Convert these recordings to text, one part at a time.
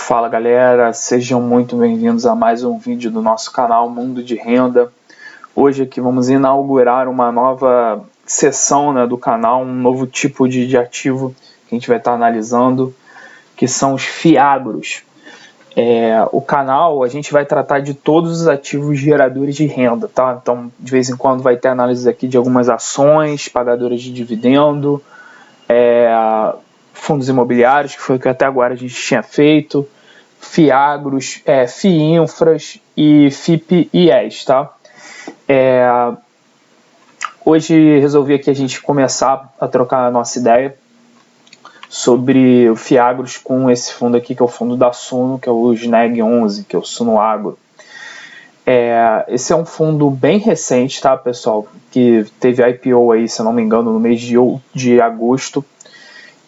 Fala galera, sejam muito bem-vindos a mais um vídeo do nosso canal Mundo de Renda. Hoje aqui vamos inaugurar uma nova seção do canal, um novo tipo de ativo que a gente vai estar analisando, que são os fiagros. O canal a gente vai tratar de todos os ativos geradores de renda, tá? Então de vez em quando vai ter análise aqui de algumas ações, pagadoras de dividendo, fundos imobiliários, que foi o que até agora a gente tinha feito, fiagros, FIINFRAs e FIP-IES, tá? Hoje resolvi aqui a gente começar a trocar a nossa ideia sobre o fiagros com esse fundo aqui, que é o fundo da Suno, que é o SNEG 11, que é o Suno Agro. Esse é um fundo bem recente, tá, pessoal? Que teve IPO aí, se eu não me engano, no mês de agosto.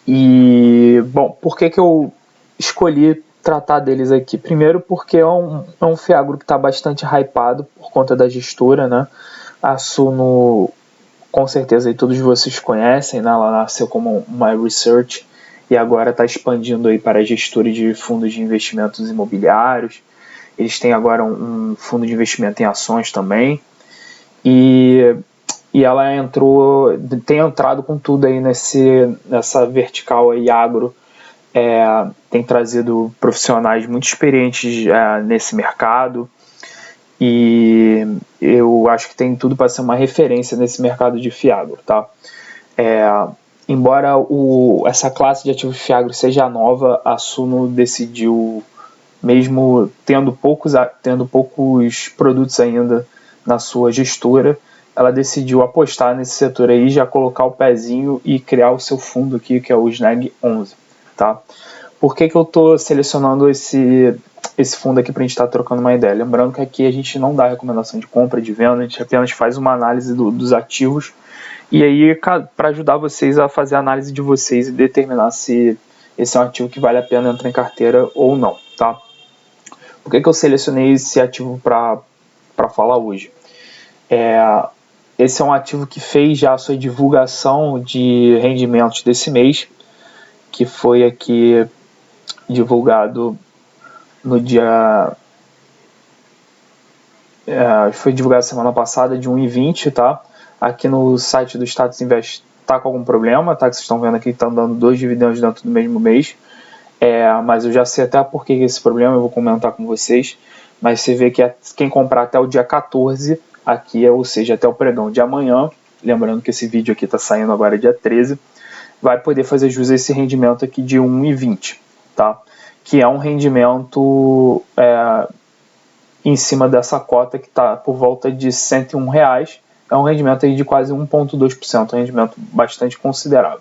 E, bom, por que eu escolhi tratar deles aqui? Primeiro porque é um fiagro que está bastante hypado por conta da gestora, né? A Suno, com certeza aí todos vocês conhecem, né? Ela nasceu como uma research e agora está expandindo aí para a gestora de fundos de investimentos imobiliários. Eles têm agora um fundo de investimento em ações também. E ela tem entrado com tudo aí nessa vertical aí agro. Tem trazido profissionais muito experientes nesse mercado e eu acho que tem tudo para ser uma referência nesse mercado de fiagro, tá? Embora essa classe de ativos fiagro seja nova, a Suno decidiu, mesmo tendo poucos produtos ainda na sua gestora, ela decidiu apostar nesse setor aí, já colocar o pezinho e criar o seu fundo aqui, que é o SNEG 11, tá? Por que eu estou selecionando esse fundo aqui para a gente estar trocando uma ideia? Lembrando que aqui a gente não dá recomendação de compra, de venda, a gente apenas faz uma análise dos ativos e aí para ajudar vocês a fazer a análise de vocês e determinar se esse é um ativo que vale a pena entrar em carteira ou não, tá? Por que eu selecionei esse ativo para falar hoje? Esse é um ativo que fez já a sua divulgação de rendimentos desse mês, que foi aqui divulgado no dia... foi divulgado semana passada, de 1,20, tá? Aqui no site do Status Invest tá com algum problema, tá? Que vocês estão vendo aqui que estão dando 2 dividendos dentro do mesmo mês. Mas eu já sei até por que esse problema, eu vou comentar com vocês. Mas você vê que quem comprar até o dia 14, aqui, ou seja, até o pregão de amanhã, lembrando que esse vídeo aqui está saindo agora dia 13, vai poder fazer jus a esse rendimento aqui de 1,20, tá? Que é um rendimento em cima dessa cota que está por volta de R$ 101, é um rendimento aí de quase 1,2%, um rendimento bastante considerável.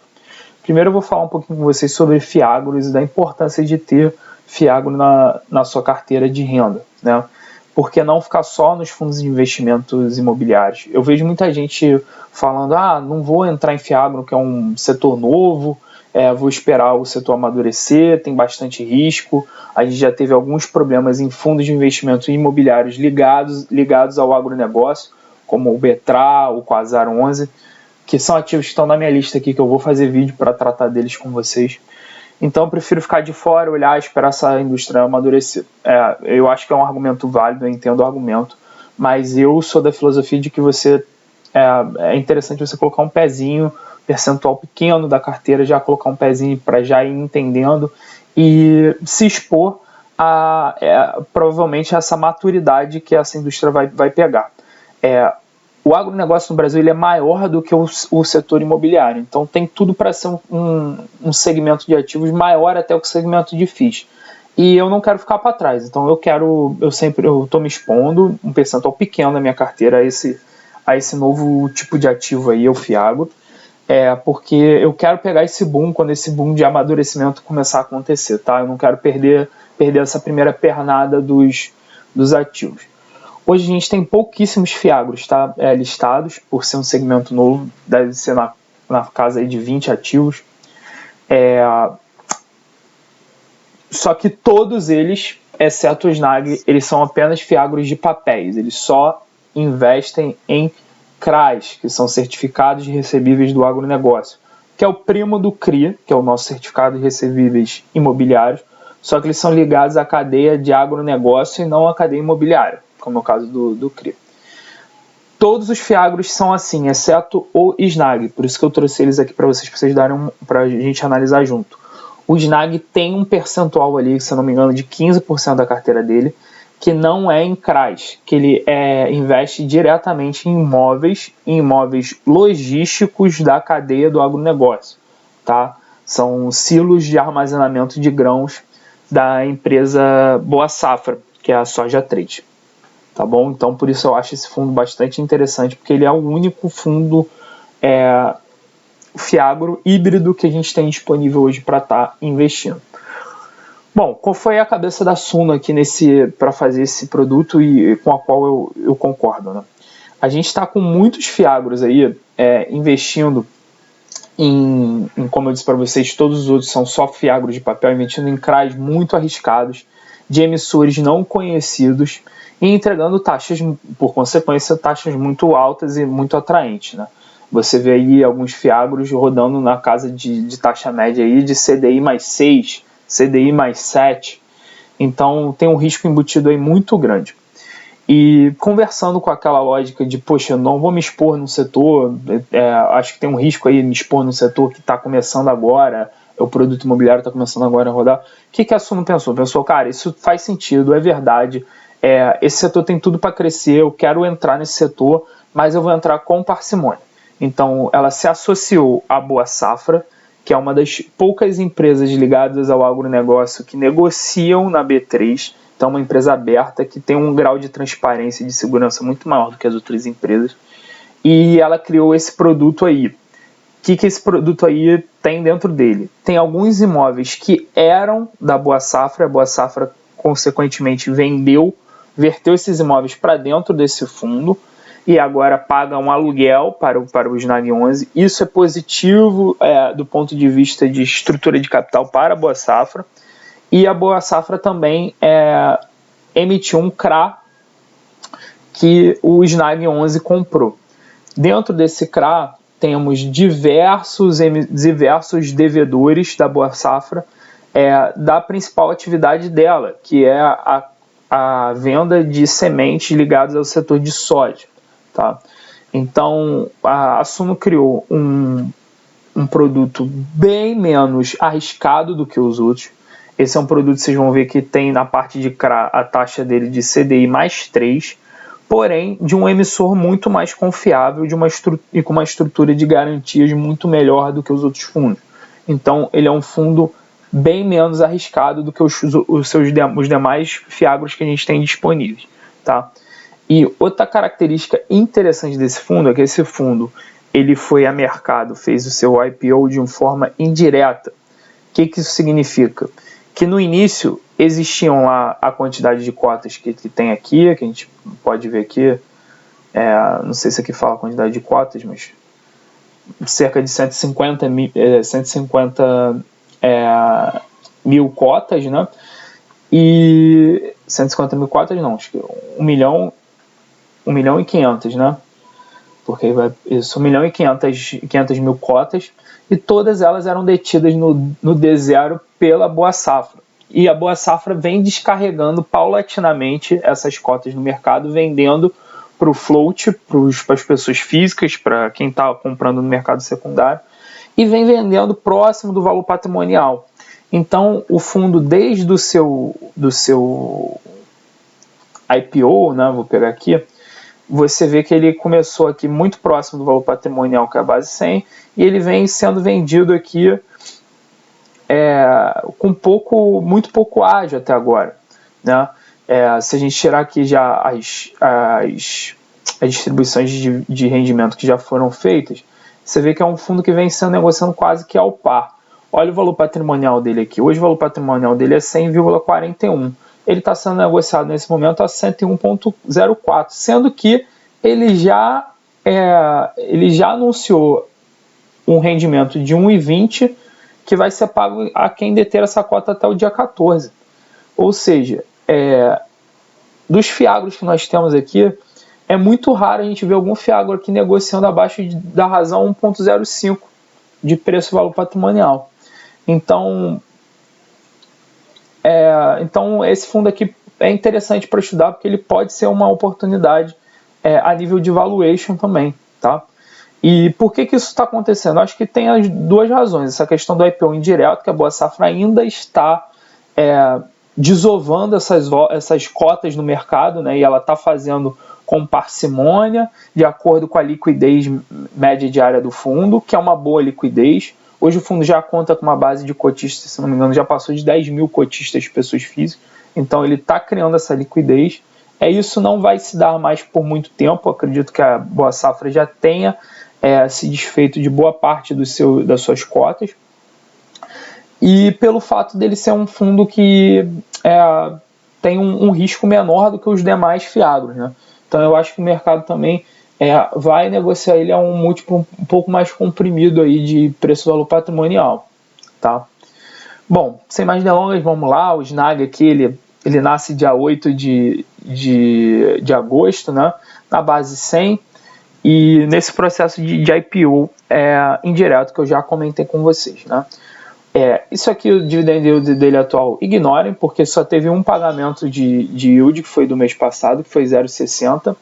Primeiro eu vou falar um pouquinho com vocês sobre fiagros e da importância de ter fiagro na sua carteira de renda, né? Por que não ficar só nos fundos de investimentos imobiliários? Eu vejo muita gente falando, não vou entrar em fiagro, que é um setor novo, vou esperar o setor amadurecer, tem bastante risco. A gente já teve alguns problemas em fundos de investimento imobiliários ligados ao agronegócio, como o Betra, o Quasar 11, que são ativos que estão na minha lista aqui, que eu vou fazer vídeo para tratar deles com vocês. Então eu prefiro ficar de fora, olhar, esperar essa indústria amadurecer. Eu acho que é um argumento válido, eu entendo o argumento, mas eu sou da filosofia de que é interessante você colocar um pezinho, percentual pequeno da carteira, já colocar um pezinho para já ir entendendo e se expor provavelmente essa maturidade que essa indústria vai pegar. O agronegócio no Brasil ele é maior do que o setor imobiliário, então tem tudo para ser um segmento de ativos maior até o segmento de FIIs. E eu não quero ficar para trás, então eu estou me expondo um percentual pequeno da minha carteira a esse novo tipo de ativo aí, o fiagro, porque eu quero pegar esse boom quando esse boom de amadurecimento começar a acontecer, tá? Eu não quero perder essa primeira pernada dos ativos. Hoje a gente tem pouquíssimos fiagros, tá? Listados, por ser um segmento novo, deve ser na casa aí de 20 ativos. Só que todos eles, exceto o SNAG, eles são apenas fiagros de papéis. Eles só investem em CRAs, que são certificados de recebíveis do agronegócio, que é o primo do CRI, que é o nosso certificado de recebíveis imobiliários, só que eles são ligados à cadeia de agronegócio e não à cadeia imobiliária, como é o caso do CRI. Todos os fiagros são assim, exceto o SNAG, por isso que eu trouxe eles aqui para vocês darem para a gente analisar junto. O SNAG tem um percentual ali, se eu não me engano, de 15% da carteira dele, que não é em CRAs, que ele investe diretamente em imóveis logísticos da cadeia do agronegócio, tá? São silos de armazenamento de grãos da empresa Boa Safra, que é a Soja Trade. Tá bom? Então, por isso eu acho esse fundo bastante interessante, porque ele é o único fundo fiagro híbrido que a gente tem disponível hoje para estar investindo. Bom, qual foi a cabeça da Suno aqui para fazer esse produto e com a qual eu concordo, né? A gente está com muitos fiagros aí investindo como eu disse para vocês, todos os outros são só fiagros de papel, investindo em CRAs muito arriscados, de emissores não conhecidos e entregando taxas, por consequência, taxas muito altas e muito atraentes, né? Você vê aí alguns fiagros rodando na casa de taxa média aí de CDI mais 6, CDI mais 7, então tem um risco embutido aí muito grande. E conversando com aquela lógica de, poxa, eu não vou me expor no setor, acho que tem um risco aí de me expor no setor que está começando agora, o produto imobiliário está começando agora a rodar. O que a Suno pensou? Pensou, cara, isso faz sentido, é verdade, esse setor tem tudo para crescer, eu quero entrar nesse setor, mas eu vou entrar com parcimônia. Então, ela se associou à Boa Safra, que é uma das poucas empresas ligadas ao agronegócio que negociam na B3, então, uma empresa aberta que tem um grau de transparência e de segurança muito maior do que as outras empresas. E ela criou esse produto aí. O que esse produto aí tem dentro dele? Tem alguns imóveis que eram da Boa Safra. A Boa Safra, consequentemente, verteu esses imóveis para dentro desse fundo e agora paga um aluguel para o SNAG 11. Isso é positivo do ponto de vista de estrutura de capital para a Boa Safra. E a Boa Safra também emitiu um CRA que o SNAG 11 comprou. Dentro desse CRA, temos diversos devedores da Boa Safra da principal atividade dela, que é a venda de sementes ligadas ao setor de soja. Tá? Então, a Suno criou um produto bem menos arriscado do que os outros. Esse é um produto que vocês vão ver que tem na parte de CRA a taxa dele de CDI mais 3, porém de um emissor muito mais confiável e com uma estrutura de garantias muito melhor do que os outros fundos. Então ele é um fundo bem menos arriscado do que os demais fiagros que a gente tem disponíveis. Tá? E outra característica interessante desse fundo é que esse fundo ele foi a mercado, fez o seu IPO de uma forma indireta. O que isso significa? Que no início existiam lá a quantidade de cotas que tem aqui, que a gente pode ver aqui, não sei se aqui fala a quantidade de cotas, mas cerca de 150 mil cotas, né? E 150 mil cotas não, acho que 1 milhão e 500, né? Porque isso, 1 milhão e 500 mil cotas, e todas elas eram detidas no D0 pela Boa Safra. E a Boa Safra vem descarregando paulatinamente essas cotas no mercado, vendendo para o float, para as pessoas físicas, para quem está comprando no mercado secundário, e vem vendendo próximo do valor patrimonial. Então, o fundo, desde o seu IPO, né, vou pegar aqui, você vê que ele começou aqui muito próximo do valor patrimonial, que é a base 100, e ele vem sendo vendido aqui com muito pouco ágio até agora. Né? Se a gente tirar aqui já as distribuições de rendimento que já foram feitas, você vê que é um fundo que vem sendo negociando quase que ao par. Olha o valor patrimonial dele aqui. Hoje o valor patrimonial dele é 100,41. Ele está sendo negociado nesse momento a 101,04, sendo que ele já anunciou um rendimento de 1,20 que vai ser pago a quem deter essa cota até o dia 14. Ou seja, dos fiagros que nós temos aqui, é muito raro a gente ver algum fiagro aqui negociando abaixo da razão 1,05 de preço-valor patrimonial. Então, Então esse fundo aqui é interessante para estudar porque ele pode ser uma oportunidade a nível de valuation também, tá? E por que isso está acontecendo? Eu acho que tem as duas razões. Essa questão do IPO indireto, que a Boa Safra ainda está desovando essas cotas no mercado, né? E ela está fazendo com parcimônia, de acordo com a liquidez média diária do fundo, que é uma boa liquidez. Hoje o fundo já conta com uma base de cotistas, se não me engano, já passou de 10 mil cotistas de pessoas físicas, então ele está criando essa liquidez. Isso não vai se dar mais por muito tempo, eu acredito que a Boa Safra já tenha se desfeito de boa parte das suas cotas, e pelo fato dele ser um fundo que tem um risco menor do que os demais fiagros, né? Então eu acho que o mercado também vai negociar ele a um múltiplo um pouco mais comprimido aí de preço-valor patrimonial, tá? Bom, sem mais delongas, vamos lá. O SNAG aqui, ele nasce dia 8 de agosto, né? Na base 100, e nesse processo de IPO indireto que eu já comentei com vocês, né? Isso aqui, o dividend yield dele atual, ignorem, porque só teve um pagamento de yield, que foi do mês passado, que foi 0,60,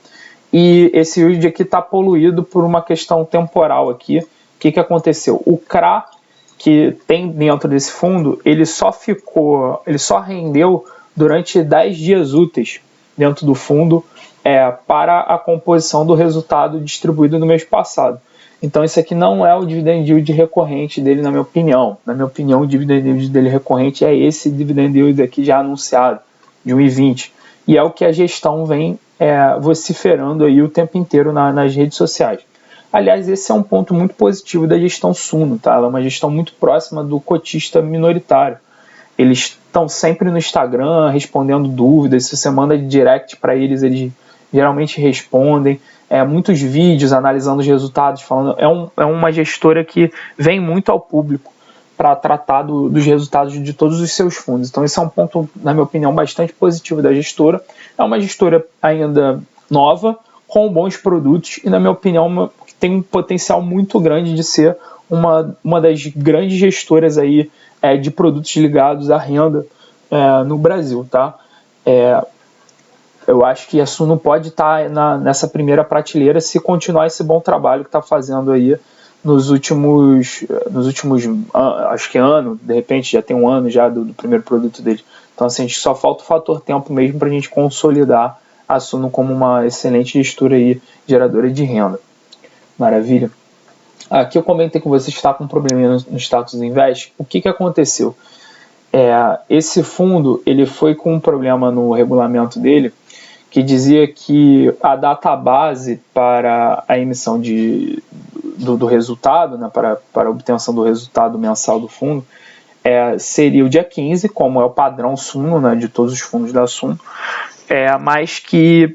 e esse yield aqui está poluído por uma questão temporal aqui. O que aconteceu? O CRA que tem dentro desse fundo, ele só rendeu durante 10 dias úteis dentro do fundo para a composição do resultado distribuído no mês passado. Então isso aqui não é o dividend yield recorrente dele, na minha opinião. Na minha opinião, o dividend yield dele recorrente é esse dividend yield aqui já anunciado, de 1,20. E é o que a gestão vem vociferando aí o tempo inteiro nas redes sociais. Aliás, esse é um ponto muito positivo da gestão Suno, tá? Ela é uma gestão muito próxima do cotista minoritário. Eles estão sempre no Instagram respondendo dúvidas. Se você manda direct para eles, eles geralmente respondem. Muitos vídeos analisando os resultados, falando. É uma gestora que vem muito ao público para tratar dos resultados de todos os seus fundos. Então esse é um ponto, na minha opinião, bastante positivo da gestora. É uma gestora ainda nova, com bons produtos, e na minha opinião tem um potencial muito grande de ser uma das grandes gestoras aí, de produtos ligados à renda no Brasil, tá? Eu acho que a Suno pode estar nessa primeira prateleira se continuar esse bom trabalho que está fazendo aí nos últimos acho que ano, de repente já tem um ano já do primeiro produto dele. Então assim, a gente só falta o fator tempo mesmo para a gente consolidar a Suno como uma excelente gestora aí, geradora de renda. Maravilha. Aqui eu comentei com vocês que está com um probleminha no status invest. O que aconteceu? Esse fundo ele foi com um problema no regulamento dele, que dizia que a database para a emissão do resultado, né, para a obtenção do resultado mensal do fundo, seria o dia 15, como é o padrão Suno, né, de todos os fundos da Suno, mas que,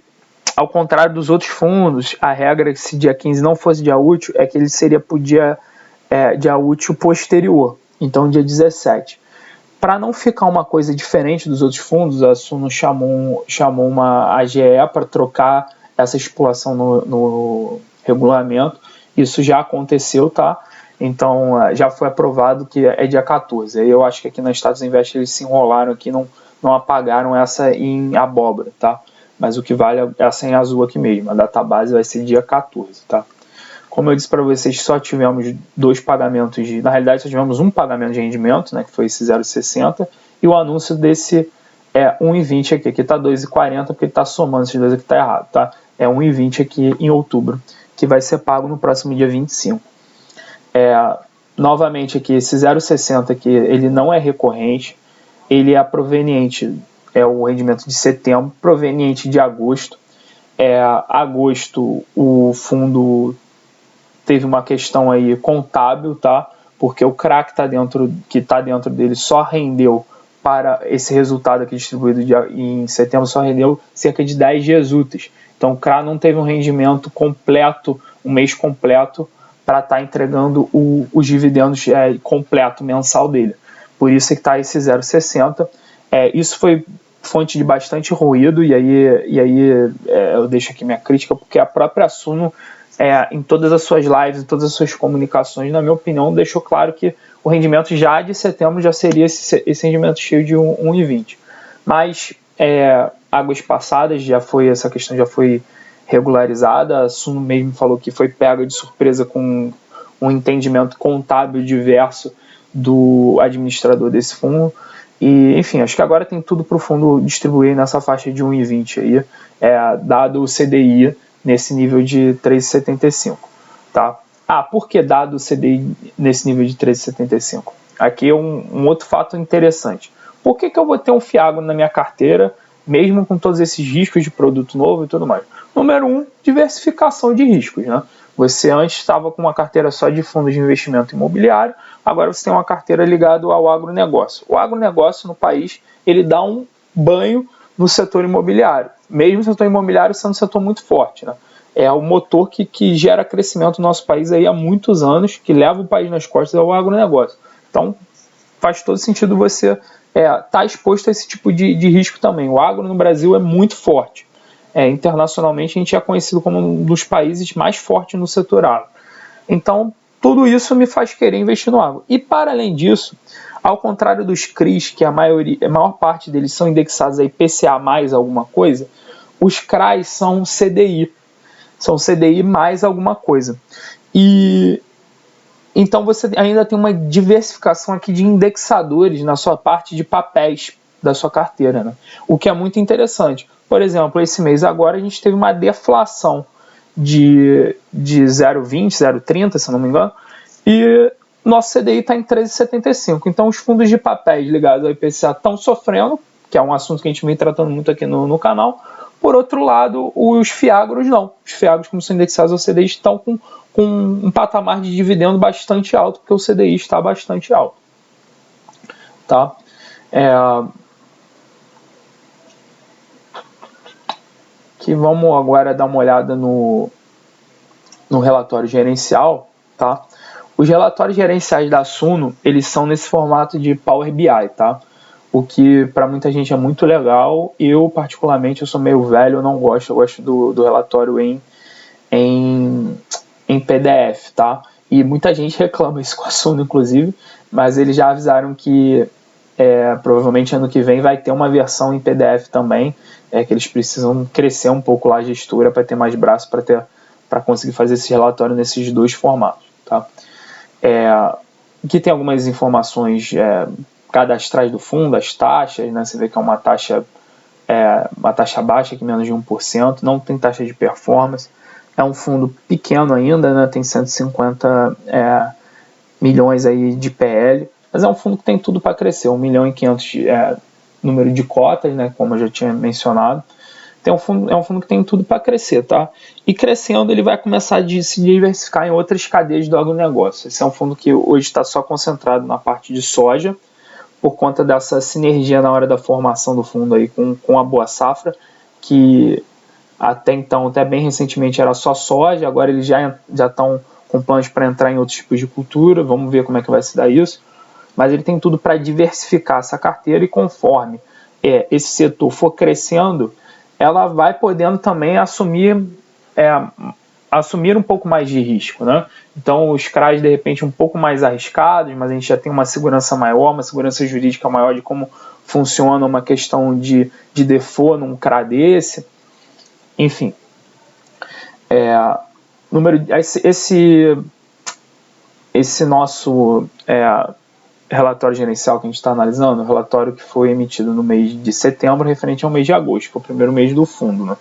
ao contrário dos outros fundos, a regra, se dia 15 não fosse dia útil, é que ele seria para o dia útil posterior, então dia 17. Para não ficar uma coisa diferente dos outros fundos, a Suno chamou uma AGE para trocar essa estipulação no regulamento. Isso já aconteceu, tá? Então já foi aprovado que é dia 14. Eu acho que aqui na Status Invest eles se enrolaram aqui, não apagaram essa em abóbora, tá? Mas o que vale é essa em azul aqui mesmo. A database vai ser dia 14, tá? Como eu disse para vocês, só tivemos 2 pagamentos, na realidade só tivemos um pagamento de rendimento, né, que foi esse 0,60, e o anúncio desse 1,20 aqui está 2,40, porque ele está somando esses dois aqui, está errado, tá? É 1,20 aqui em outubro, que vai ser pago no próximo dia 25. Novamente aqui, esse 0,60 aqui, ele não é recorrente, ele é proveniente, o rendimento de setembro, proveniente de agosto. Agosto, o fundo teve uma questão aí contábil, tá? Porque o CRA que está dentro dele só rendeu para esse resultado aqui distribuído em setembro, só rendeu cerca de 10 dias úteis. Então o CRA não teve um rendimento completo, um mês completo, para estar entregando os dividendos completo mensal dele. Por isso é que está esse 0,60. Isso foi fonte de bastante ruído, e aí eu deixo aqui minha crítica, porque a própria Suno em todas as suas lives, em todas as suas comunicações, na minha opinião, deixou claro que o rendimento já de setembro já seria esse rendimento cheio de 1,20. Mas águas passadas, essa questão já foi regularizada. A Suno mesmo falou que foi pega de surpresa com um entendimento contábil diverso do administrador desse fundo. E, enfim, acho que agora tem tudo para o fundo distribuir nessa faixa de 1,20 aí, dado o CDI nesse nível de 3,75, tá? Por que dado o CDI nesse nível de 3,75? Aqui é um outro fato interessante. Por que eu vou ter um FIAGRO na minha carteira, mesmo com todos esses riscos de produto novo e tudo mais? Número 1, diversificação de riscos, né? Você antes estava com uma carteira só de fundos de investimento imobiliário, agora você tem uma carteira ligada ao agronegócio. O agronegócio no país, ele dá um banho no setor imobiliário, mesmo o setor imobiliário sendo um setor muito forte, né? É o motor que gera crescimento no nosso país aí há muitos anos, que leva o país nas costas ao agronegócio. Então, faz todo sentido você estar exposto a esse tipo de risco também. O agro no Brasil é muito forte. Internacionalmente, a gente é conhecido como um dos países mais fortes no setor agro. Então, tudo isso me faz querer investir no agro. E, para além disso, ao contrário dos CRIs, que a maior parte deles são indexados a IPCA mais alguma coisa, os CRAs são CDI. São CDI mais alguma coisa. E então você ainda tem uma diversificação aqui de indexadores na sua parte de papéis da sua carteira, né? O que é muito interessante. Por exemplo, esse mês agora a gente teve uma deflação de 0,20, 0,30, se não me engano, e nosso CDI está em 13,75. Então os fundos de papéis ligados ao IPCA estão sofrendo, que é um assunto que a gente vem tratando muito aqui no canal. Por outro lado, os FIAGROS não. Os FIAGROS, como são indexados ao CDI, estão com um patamar de dividendo bastante alto, porque o CDI está bastante alto. Tá? Aqui vamos agora dar uma olhada no relatório gerencial. Tá? Os relatórios gerenciais da Suno, eles são nesse formato de Power BI, tá? O que para muita gente é muito legal. Eu, particularmente, eu sou meio velho, eu não gosto. Eu gosto do relatório em PDF, tá? E muita gente reclama isso com a Suno, inclusive, mas eles já avisaram que provavelmente ano que vem vai ter uma versão em PDF também, que eles precisam crescer um pouco lá a gestura para ter mais braço para conseguir fazer esse relatório nesses dois formatos, tá? Aqui tem algumas informações cadastrais do fundo, as taxas, né? Você vê que é uma taxa baixa, que menos de 1%, não tem taxa de performance. É um fundo pequeno ainda, né? Tem 150 milhões aí de PL, mas é um fundo que tem tudo para crescer, 1.500.000 número de cotas, né? Como eu já tinha mencionado. É um fundo que tem tudo para crescer, tá? E crescendo, ele vai começar a se diversificar em outras cadeias do agronegócio. Esse é um fundo que hoje está só concentrado na parte de soja, por conta dessa sinergia na hora da formação do fundo aí com a Boa Safra, que até então, até bem recentemente, era só soja, agora eles já estão com planos para entrar em outros tipos de cultura, vamos ver como é que vai se dar isso, mas ele tem tudo para diversificar essa carteira e conforme esse setor for crescendo, ela vai podendo também assumir um pouco mais de risco, né? Então os CRAs de repente um pouco mais arriscados, mas a gente já tem uma segurança maior, uma segurança jurídica maior de como funciona uma questão de default num CRA desse. Enfim, esse nosso relatório gerencial que a gente está analisando, o relatório que foi emitido no mês de setembro, referente ao mês de agosto, que é o primeiro mês do fundo, né?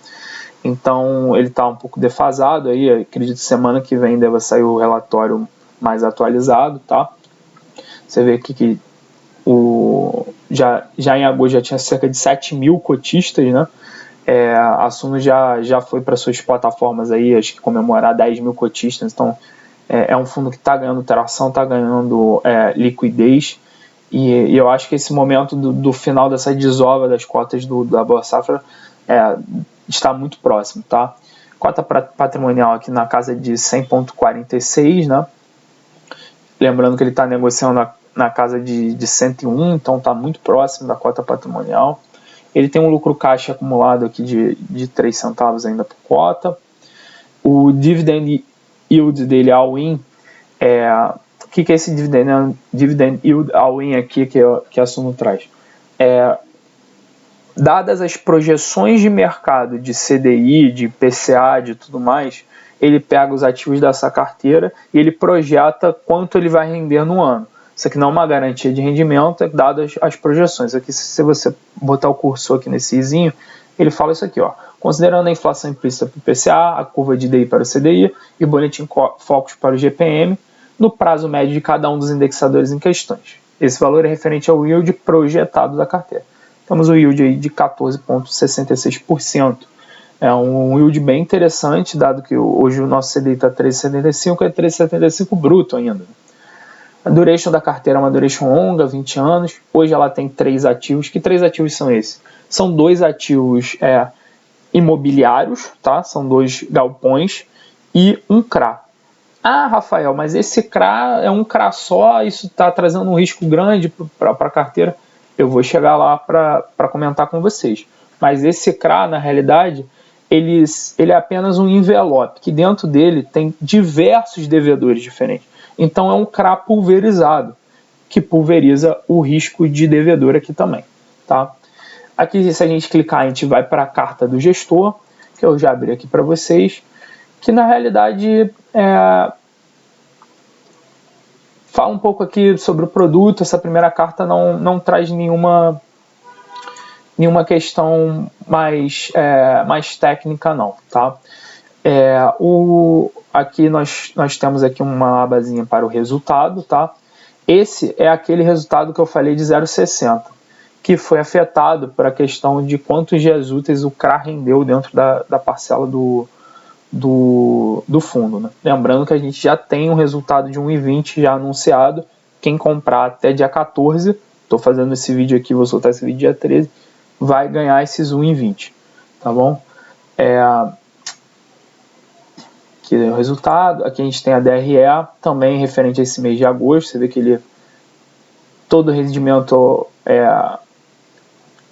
Então ele está um pouco defasado aí, acredito que semana que vem deve sair o relatório mais atualizado, tá? Você vê aqui que já em agosto já tinha cerca de 7 mil cotistas, né? A Suno já foi para suas plataformas aí, acho que comemorar 10 mil cotistas, então é um fundo que está ganhando tração, está ganhando liquidez, e eu acho que esse momento do final dessa desova das cotas da Boa Safra está muito próximo, tá? Cota patrimonial aqui na casa de 100,46, né? Lembrando que ele está negociando na casa de 101, então está muito próximo da cota patrimonial. Ele tem um lucro caixa acumulado aqui de 3 centavos ainda por cota. o dividend yield dele all-in, o que é esse dividend yield all-in aqui que a Suno traz? Dadas as projeções de mercado de CDI, de IPCA, de tudo mais, ele pega os ativos dessa carteira e ele projeta quanto ele vai render no ano. Isso aqui não é uma garantia de rendimento, é dado as projeções. Aqui, se você botar o cursor aqui nesse izinho, ele fala isso aqui, ó. Considerando a inflação implícita para o IPCA, a curva de DI para o CDI e o boletim Focus para o GPM, no prazo médio de cada um dos indexadores em questões. Esse valor é referente ao yield projetado da carteira. Temos o yield aí de 14,66%. É um yield bem interessante, dado que hoje o nosso CDI está 13,75, é 13,75 bruto ainda. A duration da carteira é uma duration longa, 20 anos. Hoje ela tem 3 ativos. Que 3 ativos são esses? São 2 ativos imobiliários, tá? São 2 galpões e um CRA. Ah, Rafael, mas esse CRA é um CRA só, isso está trazendo um risco grande para a carteira. Eu vou chegar lá para comentar com vocês. Mas esse CRA, na realidade, ele é apenas um envelope, que dentro dele tem diversos devedores diferentes. Então é um CRA pulverizado, que pulveriza o risco de devedor aqui também. Tá? Aqui, se a gente clicar, a gente vai para a carta do gestor, que eu já abri aqui para vocês, que na realidade fala um pouco aqui sobre o produto. Essa primeira carta não traz nenhuma questão mais técnica, não, tá? Aqui nós temos aqui uma abazinha para o resultado, tá? Esse é aquele resultado que eu falei de 0,60, que foi afetado por a questão de quantos dias úteis o CRA rendeu dentro da parcela do fundo, né? Lembrando que a gente já tem um resultado de 1,20 já anunciado. Quem comprar até dia 14, estou fazendo esse vídeo aqui, vou soltar esse vídeo dia 13, vai ganhar esses 1,20, tá bom? Aqui é o resultado. Aqui a gente tem a DRE, também referente a esse mês de agosto. Você vê que todo o rendimento é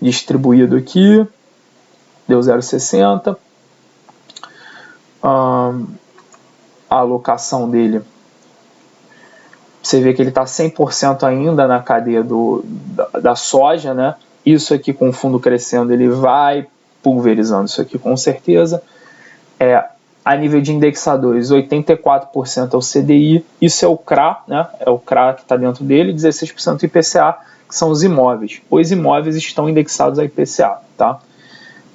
distribuído aqui, deu 0,60. A alocação dele, você vê que ele está 100% ainda na cadeia da soja, né? Isso aqui com o fundo crescendo, ele vai pulverizando isso aqui com certeza. A nível de indexadores, 84% é o CDI, isso é o CRA, né? É o CRA que está dentro dele, 16% IPCA, que são os imóveis. Os imóveis estão indexados a IPCA, tá?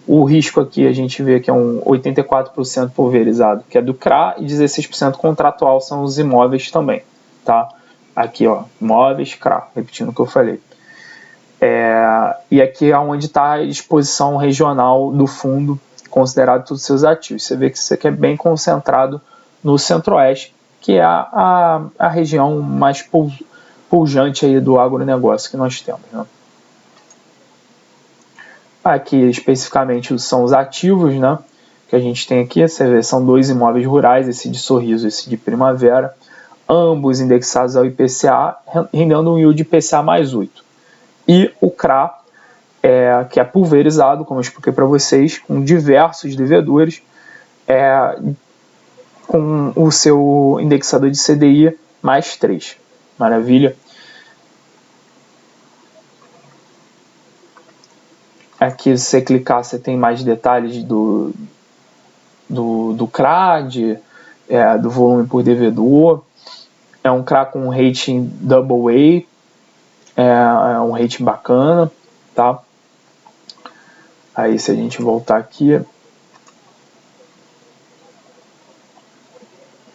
O risco aqui a gente vê que é um 84% pulverizado, que é do CRA, e 16% contratual são os imóveis também, tá? Aqui, ó, imóveis, CRA, repetindo o que eu falei. E aqui é onde está a exposição regional do fundo, considerado todos os seus ativos. Você vê que isso aqui é bem concentrado no Centro-Oeste, que é a região mais pujante aí do agronegócio que nós temos, né? Aqui especificamente são os ativos, né, que a gente tem aqui. Você vê, são 2 imóveis rurais, esse de Sorriso, esse de Primavera, ambos indexados ao IPCA, rendendo um yield de IPCA mais 8. E o CRA, que é pulverizado, como eu expliquei para vocês, com diversos devedores, com o seu indexador de CDI mais 3. Maravilha. Aqui, se você clicar, você tem mais detalhes do CRA, do volume por devedor. É um CRA com um rating AA, é um rating bacana, tá? Aí, se a gente voltar aqui,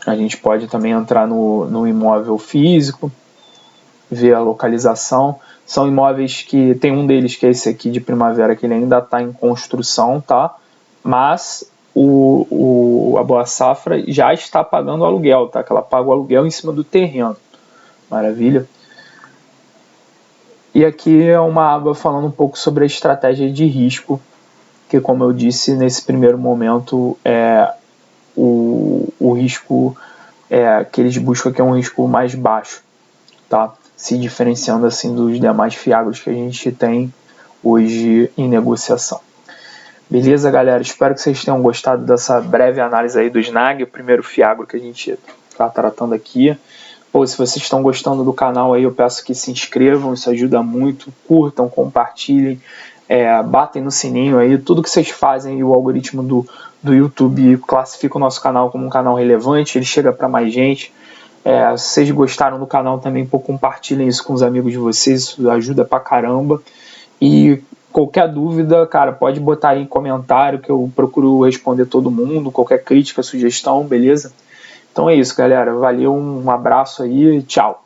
a gente pode também entrar no imóvel físico, ver a localização. São imóveis que tem um deles que é esse aqui de Primavera, que ele ainda está em construção, tá? Mas a Boa Safra já está pagando o aluguel, tá? Que ela paga o aluguel em cima do terreno. Maravilha. E aqui é uma aba falando um pouco sobre a estratégia de risco, que, como eu disse, nesse primeiro momento o risco que eles buscam aqui é um risco mais baixo, tá? Se diferenciando assim dos demais fiagros que a gente tem hoje em negociação. Beleza, galera? Espero que vocês tenham gostado dessa breve análise aí do Snag, o primeiro Fiagro que a gente está tratando aqui. Pô, se vocês estão gostando do canal aí, eu peço que se inscrevam, isso ajuda muito, curtam, compartilhem, batem no sininho aí, tudo que vocês fazem, o algoritmo do YouTube classifica o nosso canal como um canal relevante, ele chega para mais gente. Se vocês gostaram do canal também, pô, compartilhem isso com os amigos de vocês, isso ajuda pra caramba. E qualquer dúvida, cara, pode botar aí em comentário que eu procuro responder todo mundo, qualquer crítica, sugestão, beleza? Então é isso, galera. Valeu, um abraço aí, tchau.